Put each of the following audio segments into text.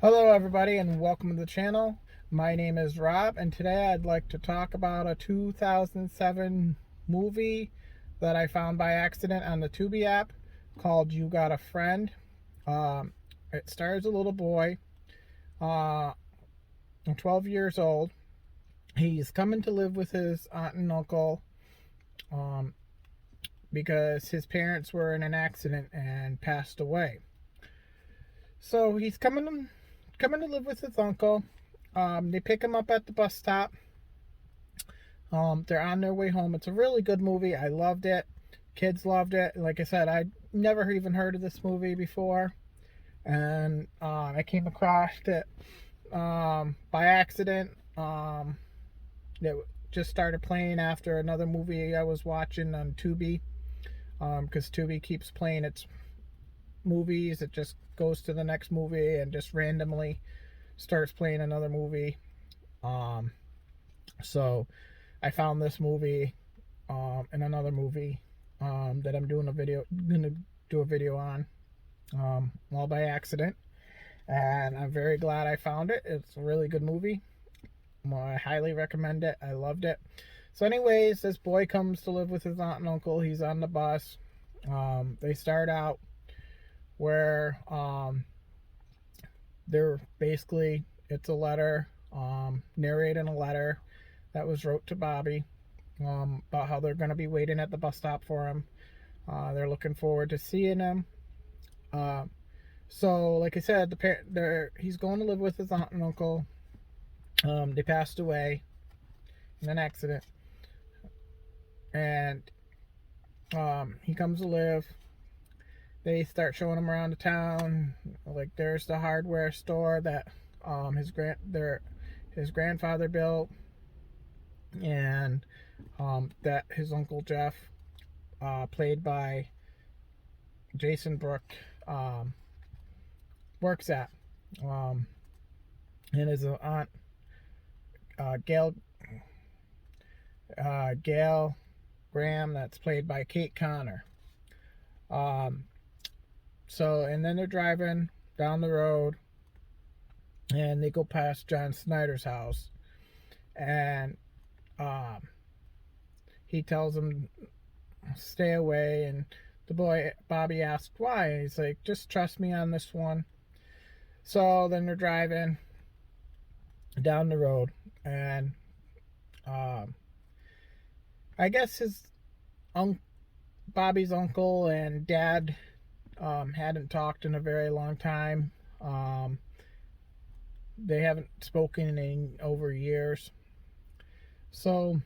Hello everybody and welcome to the channel. My name is Rob and today I'd like to talk about a 2007 movie that I found by accident on the Tubi app called You Got a Friend. It stars a little boy, 12 years old. He's coming to live with his aunt and uncle because his parents were in an accident and passed away. So he's coming to live with his uncle. They pick him up at the bus stop. They're on their way home. It's a really good movie. I loved it. Kids loved it. Like I said, I never even heard of this movie before, and I came across it by accident. It just started playing after another movie I was watching on Tubi, because Tubi keeps playing its movies. It just goes to the next movie and just randomly starts playing another movie. So I found this movie and another movie that I'm gonna do a video on, all by accident, and I'm very glad I found it. It's a really good movie. I highly recommend it. I loved it. So anyways, this boy comes to live with his aunt and uncle. He's on the bus. They start out where they're basically, it's a letter, narrating a letter that was wrote to Bobby, about how they're going to be waiting at the bus stop for him. They're looking forward to seeing him. So like I said, he's going to live with his aunt and uncle. They passed away in an accident, and he comes to live. They start showing him around the town. Like, there's the hardware store that his grandfather built, and that his uncle Jeff, played by Jason Brooke, works at, and his aunt, Gayle Graham, that's played by Kate Connor. So, and then they're driving down the road, and they go past John Schneider's house, and he tells them stay away, and the boy Bobby asks why, and he's like, just trust me on this one. So then they're driving down the road, and I guess Bobby's uncle and dad hadn't talked in a very long time. They haven't spoken in over years. So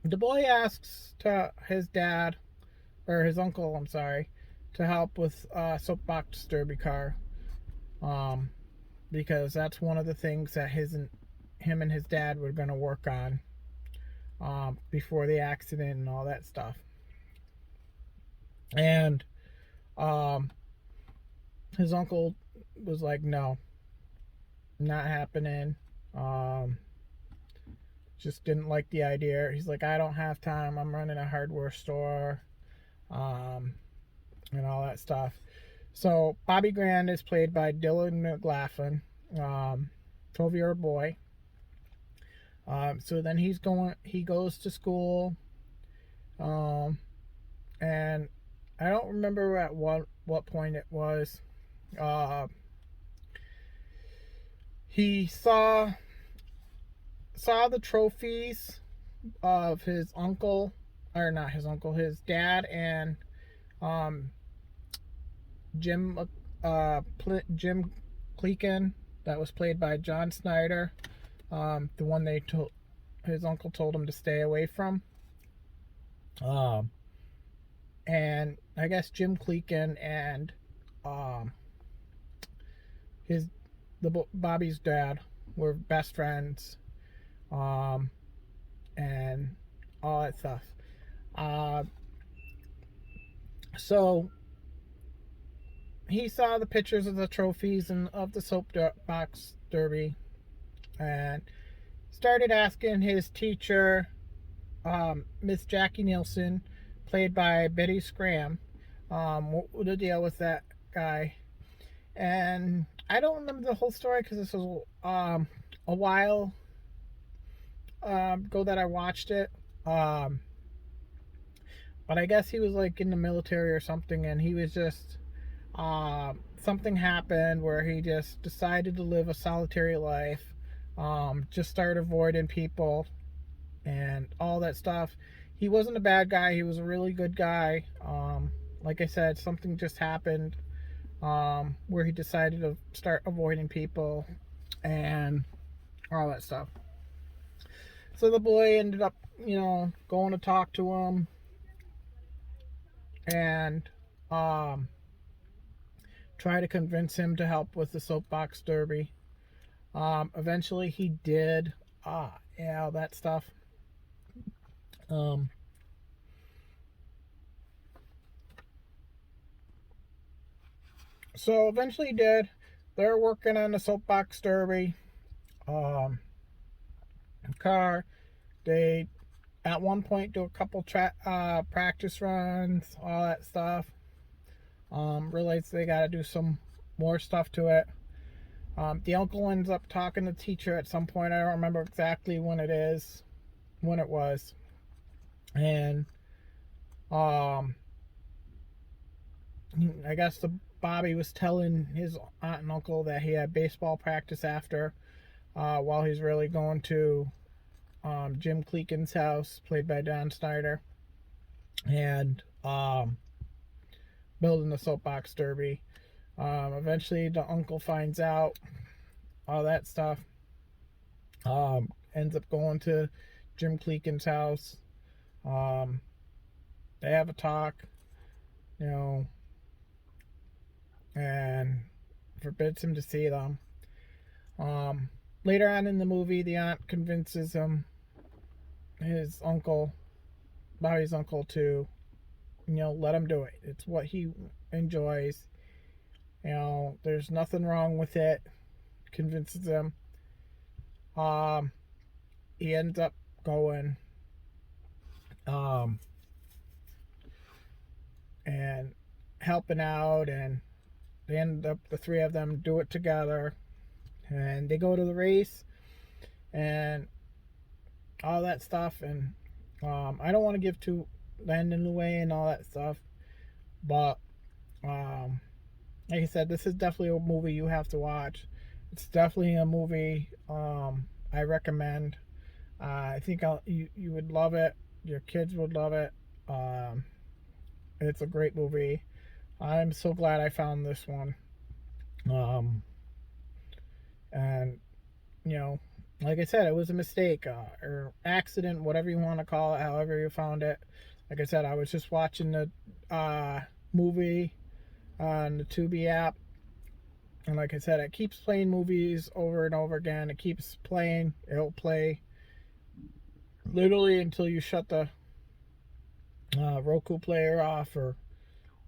the boy asks to his dad, or his uncle, I'm sorry, to help with soapbox derby car, because that's one of the things that him and his dad were going to work on before the accident and all that stuff. And his uncle was like, no, not happening. Just didn't like the idea. He's like, I don't have time. I'm running a hardware store, and all that stuff. So Bobby Grand is played by Mclaughlin, 12-year-old boy. So then he goes to school, and I don't remember at what point it was. He saw the trophies of his uncle, or not his uncle, his dad, and Jim Kliekan, that was played by John Schneider, the one his uncle told him to stay away from. And I guess Jim Kliekan and Bobby's dad were best friends, and all that stuff. So he saw the pictures of the trophies and of the soapbox derby, and started asking his teacher, Miss Jackie Nielsen, played by Betty Schram, what the deal with that guy. And I don't remember the whole story because this was a while ago that I watched it. Um, but I guess he was like in the military or something, and he was just something happened where he just decided to live a solitary life. Just started avoiding people and all that stuff. He wasn't a bad guy. He was a really good guy. Like I said, something just happened where he decided to start avoiding people and all that stuff. So the boy ended up, going to talk to him and um, try to convince him to help with the soapbox derby. Eventually, he did. Yeah, that stuff. Um, so eventually, he did. They're working on the soapbox derby car. They at one point do a couple practice runs, all that stuff. Realize they got to do some more stuff to it. The uncle ends up talking to the teacher at some point. I don't remember exactly when it was, and um, I guess the Bobby was telling his aunt and uncle that he had baseball practice after, while he's really going to Jim Kliekan's house, played by Don Schneider, and building the soapbox derby. Eventually, the uncle finds out all that stuff. Ends up going to Jim Kliekan's house. Um, they have a talk, you know, and forbids him to see them. Later on in the movie, the aunt convinces his uncle, Bobby's uncle, to, let him do it. It's what he enjoys. There's nothing wrong with it. Convinces him. Um, he ends up going, and helping out, and they end up, the three of them do it together, and they go to the race and all that stuff. And I don't want to give too Landon away and all that stuff, but like I said, this is definitely a movie you have to watch. It's definitely a movie I recommend. I think you would love it. Your kids would love it. It's a great movie. I'm so glad I found this one. And like I said, it was a mistake, or accident, whatever you want to call it, however you found it. Like I said, I was just watching the movie on the Tubi app, and like I said, it keeps playing movies over and over again. It keeps playing. It'll play literally until you shut the Roku player off, or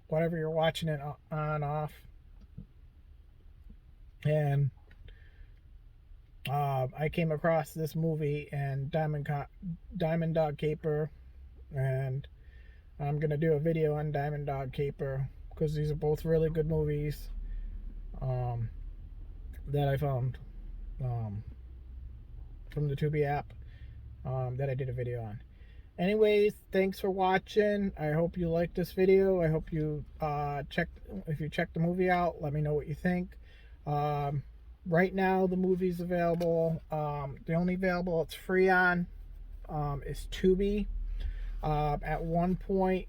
whatever you're watching it on off. And I came across this movie and Diamond Dog Caper, and I'm gonna do a video on Diamond Dog Caper because these are both really good movies that I found from the Tubi app that I did a video on. Anyways, thanks for watching. I hope you liked this video. I hope you if you check the movie out, let me know what you think. Right now, the movie's available. The only available it's free on is Tubi. At one point,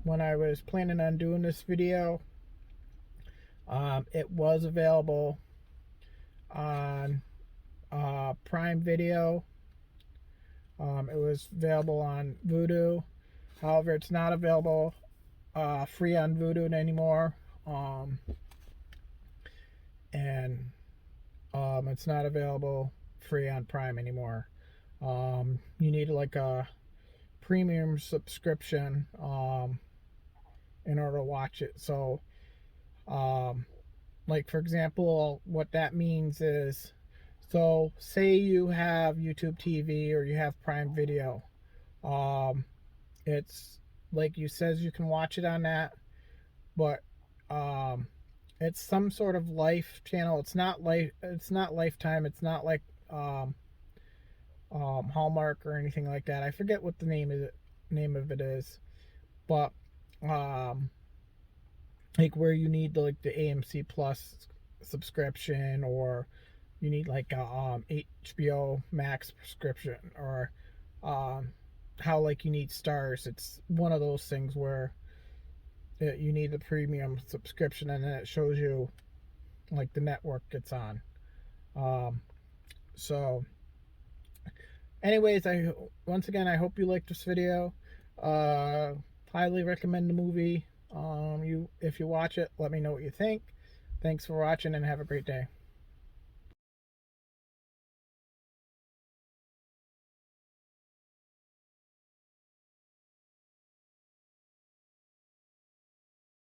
when I was planning on doing this video, it was available on Prime Video. It was available on Vudu. However, it's not available free on Vudu anymore. And it's not available free on Prime anymore. You need like a premium subscription in order to watch it. So, like for example, what that means is, so say you have YouTube TV or you have Prime Video. It's like you says you can watch it on that, but It's some sort of life channel. It's not life. It's not Lifetime. It's not like um, Hallmark or anything like that. I forget what the name of it is, but um, like where you need like the AMC Plus subscription, or you need like a HBO Max subscription, or um, how like you need stars. It's one of those things where you need the premium subscription, and then it shows you like the network it's on. Um, so, anyways, I once again I hope you liked this video. Uh, Highly recommend the movie. You if you watch it, let me know what you think. Thanks for watching and have a great day.